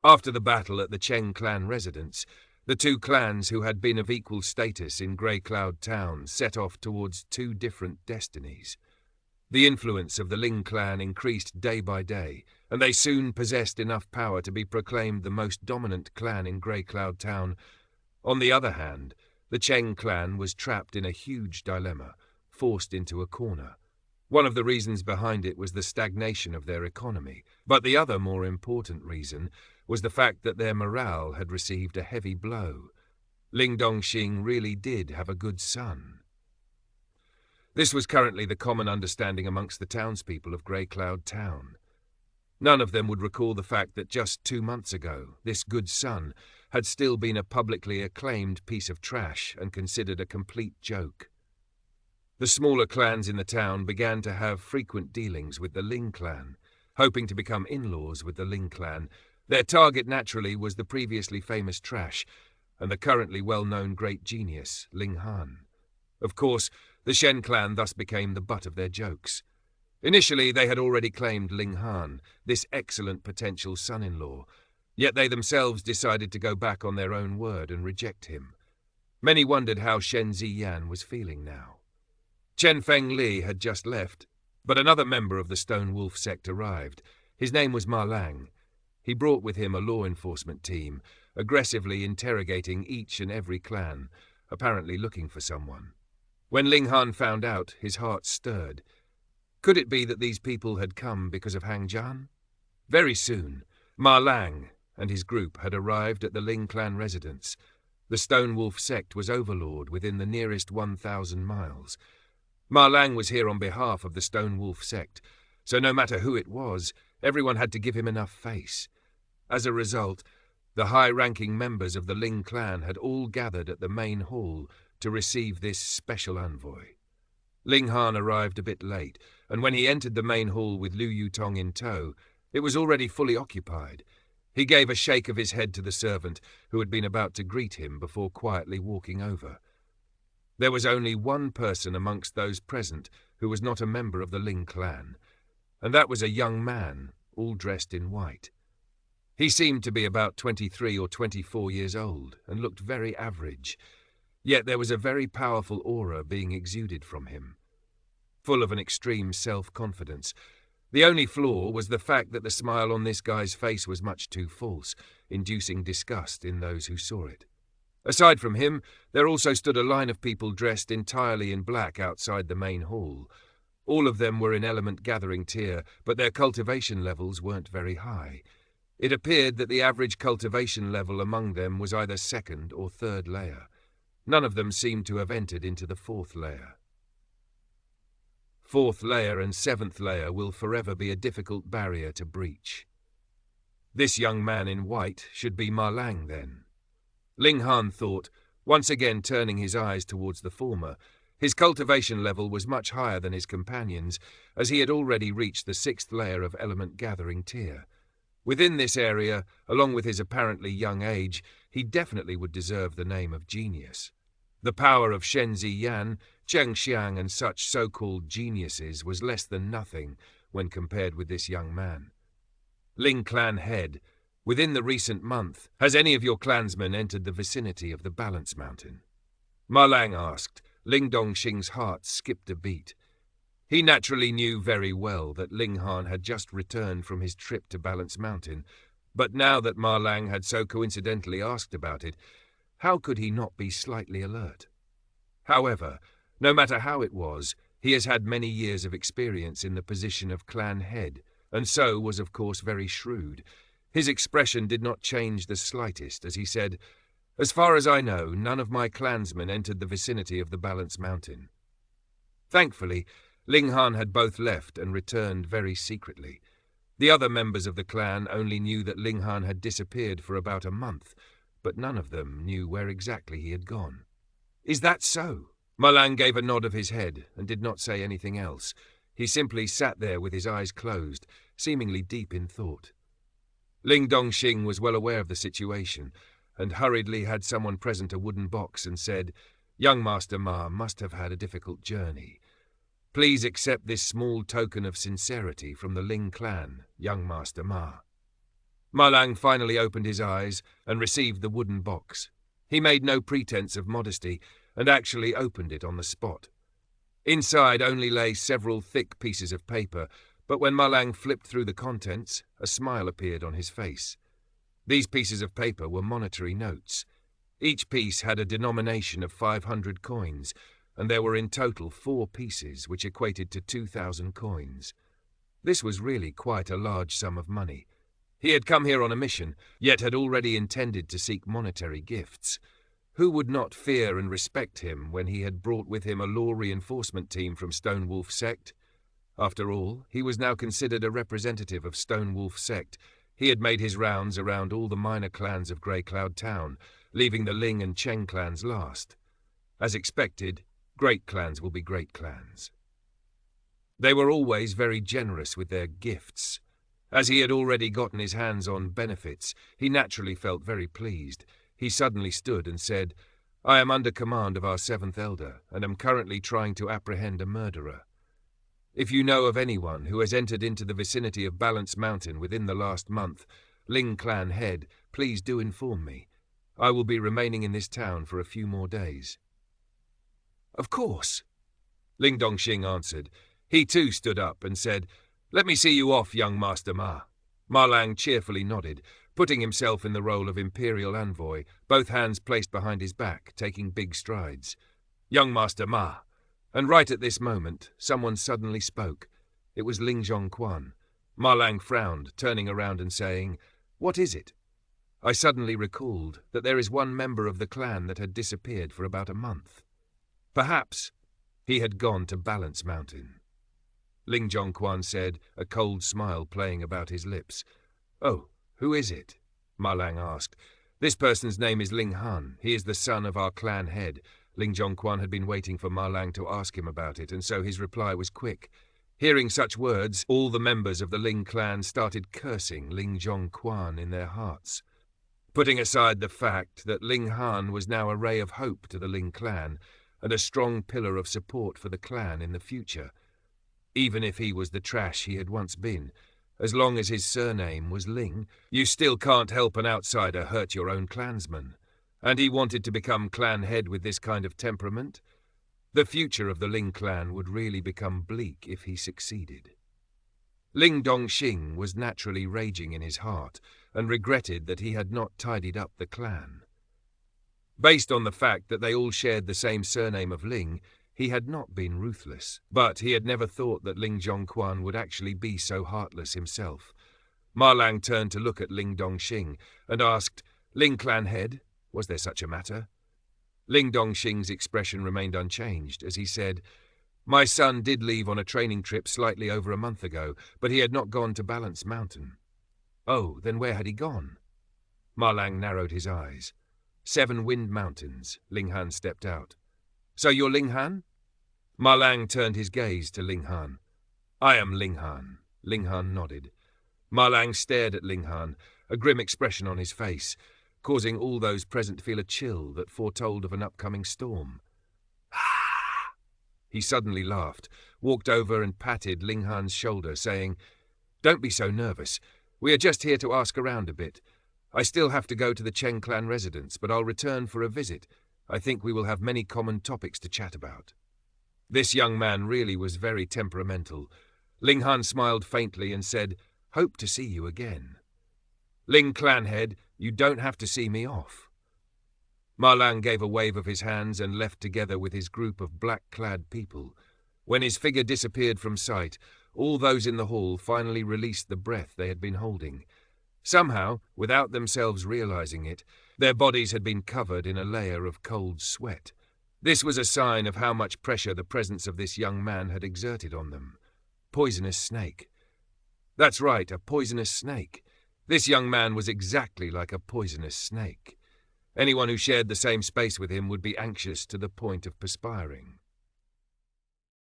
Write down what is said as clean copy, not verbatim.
After the battle at the Cheng clan residence, the two clans who had been of equal status in Grey Cloud Town set off towards two different destinies. The influence of the Ling clan increased day by day, and they soon possessed enough power to be proclaimed the most dominant clan in Grey Cloud Town. On the other hand, the Cheng clan was trapped in a huge dilemma, forced into a corner. One of the reasons behind it was the stagnation of their economy, but the other more important reason was the fact that their morale had received a heavy blow. Ling Dongxing really did have a good son. This was currently the common understanding amongst the townspeople of Grey Cloud Town. None of them would recall the fact that just 2 months ago, this good son had still been a publicly acclaimed piece of trash and considered a complete joke. The smaller clans in the town began to have frequent dealings with the Ling clan, hoping to become in-laws with the Ling clan. Their target naturally was the previously famous trash and the currently well-known great genius, Ling Han. Of course, the Shen clan thus became the butt of their jokes. Initially, they had already claimed Ling Han, this excellent potential son-in-law, yet they themselves decided to go back on their own word and reject him. Many wondered how Shen Ziyan was feeling now. Chen Feng Li had just left, but another member of the Stone Wolf sect arrived. His name was Ma Lang. He brought with him a law enforcement team, aggressively interrogating each and every clan, apparently looking for someone. When Ling Han found out, his heart stirred. Could it be that these people had come because of Hang Jian? Very soon, Ma Lang and his group had arrived at the Ling clan residence. The Stone Wolf sect was overlord within the nearest 1,000 miles. Ma Lang was here on behalf of the Stone Wolf sect, so no matter who it was, everyone had to give him enough face. As a result, the high-ranking members of the Ling clan had all gathered at the main hall to receive this special envoy. Ling Han arrived a bit late, and when he entered the main hall with Liu Yutong in tow, it was already fully occupied. He gave a shake of his head to the servant, who had been about to greet him before quietly walking over. There was only one person amongst those present who was not a member of the Ling clan, and that was a young man, all dressed in white. He seemed to be about 23 or 24 years old and looked very average, yet there was a very powerful aura being exuded from him, full of an extreme self-confidence. The only flaw was the fact that the smile on this guy's face was much too false, inducing disgust in those who saw it. Aside from him, there also stood a line of people dressed entirely in black outside the main hall. All of them were in element gathering tier, but their cultivation levels weren't very high. It appeared that the average cultivation level among them was either 2nd or 3rd layer. None of them seemed to have entered into the 4th layer. 4th layer and 7th layer will forever be a difficult barrier to breach. This young man in white should be Ma Lang then. Ling Han thought, once again turning his eyes towards the former. His cultivation level was much higher than his companions, as he had already reached the 6th layer of element gathering tier. Within this area, along with his apparently young age, he definitely would deserve the name of genius. The power of Shen Ziyan, Cheng Xiang and such so-called geniuses was less than nothing when compared with this young man. Ling clan head, within the recent month, has any of your clansmen entered the vicinity of the Balance Mountain? Ma Lang asked. Ling Dongxing's heart skipped a beat. He naturally knew very well that Ling Han had just returned from his trip to Balance Mountain, but now that Ma Lang had so coincidentally asked about it, how could he not be slightly alert? However, no matter how it was, he has had many years of experience in the position of clan head, and so was of course very shrewd. His expression did not change the slightest as he said, "As far as I know, none of my clansmen entered the vicinity of the Balance Mountain." Thankfully, Ling Han had both left and returned very secretly. The other members of the clan only knew that Ling Han had disappeared for about a month, but none of them knew where exactly he had gone. "Is that so?" Ma Lang gave a nod of his head and did not say anything else. He simply sat there with his eyes closed, seemingly deep in thought. Ling Dongxing was well aware of the situation, and hurriedly had someone present a wooden box and said, "Young Master Ma must have had a difficult journey. Please accept this small token of sincerity from the Ling clan, young Master Ma." Ma Lang finally opened his eyes and received the wooden box. He made no pretense of modesty and actually opened it on the spot. Inside only lay several thick pieces of paper, but when Ma Lang flipped through the contents, a smile appeared on his face. These pieces of paper were monetary notes. Each piece had a denomination of 500 coins, and there were in total 4 pieces, which equated to 2,000 coins. This was really quite a large sum of money. He had come here on a mission, yet had already intended to seek monetary gifts. Who would not fear and respect him when he had brought with him a law reinforcement team from Stone Wolf Sect? After all, he was now considered a representative of Stone Wolf Sect. He had made his rounds around all the minor clans of Grey Cloud Town, leaving the Ling and Cheng clans last. As expected, great clans will be great clans. They were always very generous with their gifts. As he had already gotten his hands on benefits, he naturally felt very pleased. He suddenly stood and said, "I am under command of our 7th Elder, and am currently trying to apprehend a murderer. If you know of anyone who has entered into the vicinity of Balance Mountain within the last month, Ling Clan Head, please do inform me. I will be remaining in this town for a few more days." "Of course," Ling Dongxing answered. He too stood up and said, "Let me see you off, young Master Ma." Ma Lang cheerfully nodded, putting himself in the role of Imperial Envoy, both hands placed behind his back, taking big strides. "Young Master Ma." And right at this moment, someone suddenly spoke. It was Ling Xuanhuan. Ma Lang frowned, turning around and saying, "What is it?" I suddenly recalled that there is one member of the clan that had disappeared for about a month. Perhaps he had gone to Balance Mountain. Ling Xuanhuan said, a cold smile playing about his lips. "Oh, who is it?" Ma Lang asked. "This person's name is Ling Han. He is the son of our clan head." Ling Xuanhuan had been waiting for Ma Lang to ask him about it, and so his reply was quick. Hearing such words, all the members of the Ling clan started cursing Ling Xuanhuan in their hearts. Putting aside the fact that Ling Han was now a ray of hope to the Ling clan, and a strong pillar of support for the clan in the future. Even if he was the trash he had once been, as long as his surname was Ling, you still can't help an outsider hurt your own clansman. And he wanted to become clan head with this kind of temperament? The future of the Ling clan would really become bleak if he succeeded. Ling Dongxing was naturally raging in his heart, and regretted that he had not tidied up the clan. Based on the fact that they all shared the same surname of Ling, he had not been ruthless, but he had never thought that Ling Xuanhuan would actually be so heartless himself. Ma Lang turned to look at Ling Dongxing and asked, "Ling clan head, was there such a matter?" Ling Dongxing's expression remained unchanged as he said, "My son did leave on a training trip slightly over a month ago, but he had not gone to Balance Mountain." "Oh, then where had he gone?" Ma Lang narrowed his eyes. 7 Wind Mountains. Ling Han stepped out. "So you're Ling Han?" Ma Lang turned his gaze to Ling Han. "I am Ling Han." Ling Han nodded. Ma Lang stared at Ling Han, a grim expression on his face, causing all those present to feel a chill that foretold of an upcoming storm. He suddenly laughed, walked over and patted Ling Han's shoulder, saying, "Don't be so nervous. We are just here to ask around a bit. I still have to go to the Cheng clan residence, but I'll return for a visit. I think we will have many common topics to chat about." This young man really was very temperamental. Ling Han smiled faintly and said, "Hope to see you again." "Ling clan head, you don't have to see me off." Ma Lang gave a wave of his hands and left together with his group of black-clad people. When his figure disappeared from sight, all those in the hall finally released the breath they had been holding. Somehow, without themselves realizing it, their bodies had been covered in a layer of cold sweat. This was a sign of how much pressure the presence of this young man had exerted on them. Poisonous snake. That's right, a poisonous snake. This young man was exactly like a poisonous snake. Anyone who shared the same space with him would be anxious to the point of perspiring.